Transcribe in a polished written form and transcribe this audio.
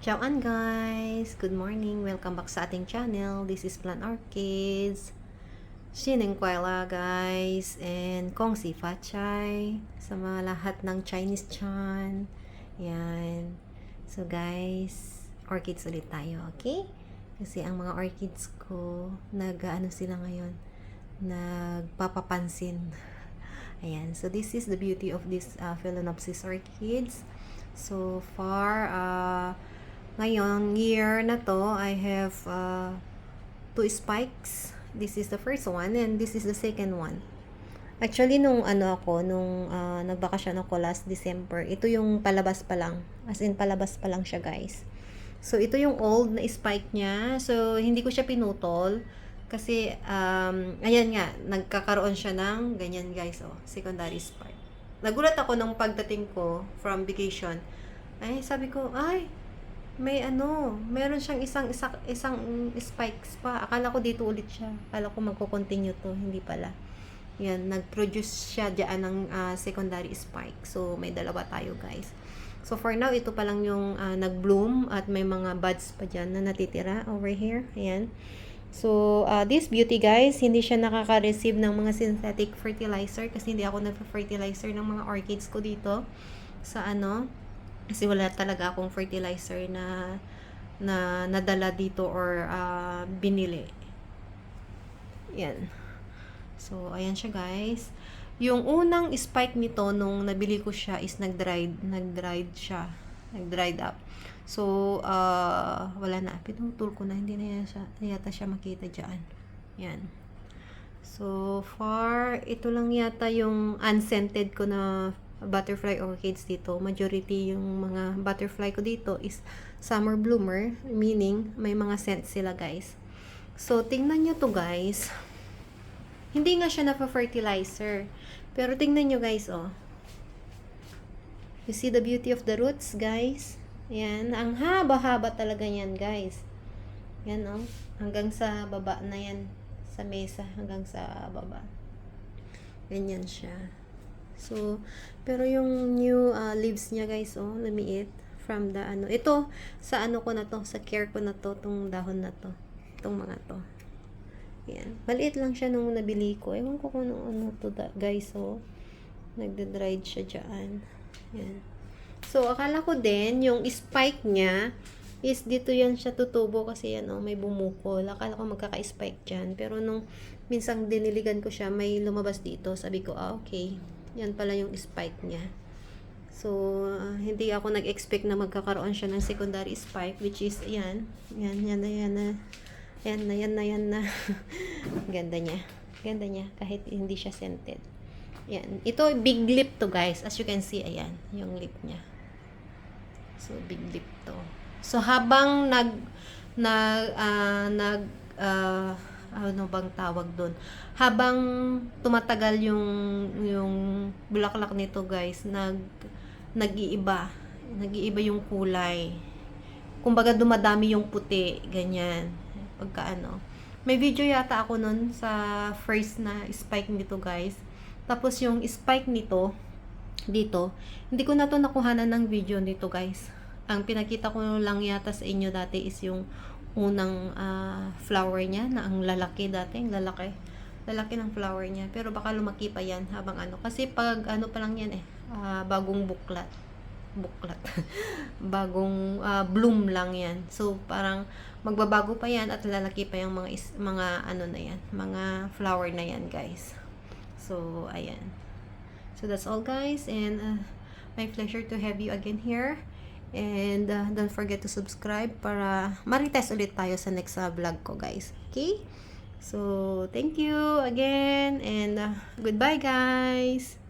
Ciao guys! Good morning! Welcome back sa ating channel. This is Plant Orchids. Xineng Kuala guys! And Kong Si Fa Chai sa mga lahat ng Chinese chan. Yan. So guys, orchids ulit tayo, okay? Kasi ang mga orchids ko, nag-ano sila ngayon? Nagpapapansin. Ayan. So this is the beauty of this Phalaenopsis orchids. So far, ngayon, year na to, I have 2 spikes. This is the first one and this is the second one. Actually, nung nagbakasyon ako last December, ito yung palabas pa lang. As in, palabas pa lang siya, guys. So, ito yung old na spike niya. So, hindi ko siya pinutol. Kasi, ayan nga, nagkakaroon siya ng ganyan, guys. Oh, secondary spike. Nagulat ako nung pagdating ko from vacation. Ay, sabi ko, ay, meron siyang isang spikes pa. Akala ko dito ulit siya. Akala ko magko-continue to, hindi pala. Yan, nag-produce siya diyan ng secondary spike. So, may dalawa tayo, guys. So, for now, ito pa lang yung nag-bloom at may mga buds pa diyan na natitira over here. Ayan. So, this beauty, guys, hindi siya nakaka-receive ng mga synthetic fertilizer kasi hindi ako nagfa-fertilizer ng mga orchids ko dito sa kasi wala talaga akong fertilizer na nadala dito or binili. Yan. So, ayan siya, guys. Yung unang spike nito nung nabili ko siya is nag-dried siya. Nag-dried up. So, wala na. Pinutol ko na. Hindi na yata siya makita dyan. Yan. So, far, ito lang yata yung unscented ko na butterfly orchids dito. Majority yung mga butterfly ko dito is summer bloomer, meaning may mga scent sila, guys. So, tingnan nyo to, guys. Hindi nga siya na-fertilizer. Pero tingnan nyo, guys, oh. You see the beauty of the roots, guys? Yan. Ang haba-haba talaga yan, guys. Yan, oh. Hanggang sa baba na yan. Sa mesa. Hanggang sa baba. Ganyan siya. So, pero yung new leaves niya, guys, oh, lumiit from the ito, sa ko na to, sa care ko na to, tong dahon na to, itong mga to. Yan. Maliit lang siya nung nabili ko. Ewan ko kung ano to, guys, oh. Nagde-dried siya dyan. Yan. So, akala ko din, yung spike niya, is dito yan siya tutubo kasi yan, oh, may bumukol. Akala ko magkaka-spike dyan. Pero nung minsang diniligan ko siya, may lumabas dito. Sabi ko, okay. Yan pala yung spike niya. So, hindi ako nag-expect na magkakaroon siya ng secondary spike, which is, yan na. Ganda niya. Ganda niya, kahit hindi siya scented. Yan. Ito, big lip to, guys. As you can see, ayan, yung lip niya. So, big lip to. So, habang ano bang tawag doon? Habang tumatagal yung bulaklak nito, guys, nag-iiba. Nag-iiba yung kulay. Kumbaga dumadami yung puti, ganyan. Pagka may video yata ako nun sa first na spike nito, guys. Tapos yung spike nito dito, hindi ko na to nakuhanan ng video nito, guys. Ang pinakita ko lang yata sa inyo dati is yung unang flower niya na ang lalaki dati, lalaki ng flower niya, pero baka lumaki pa yan habang kasi pag pa lang yan bagong buklat bagong bloom lang yan, so parang magbabago pa yan at lalaki pa yung mga na yan, mga flower na yan, guys. So ayan, so that's all, guys, and my pleasure to have you again here. And don't forget to subscribe para marites ulit tayo sa next vlog ko, guys. Okay? So, thank you again and goodbye, guys!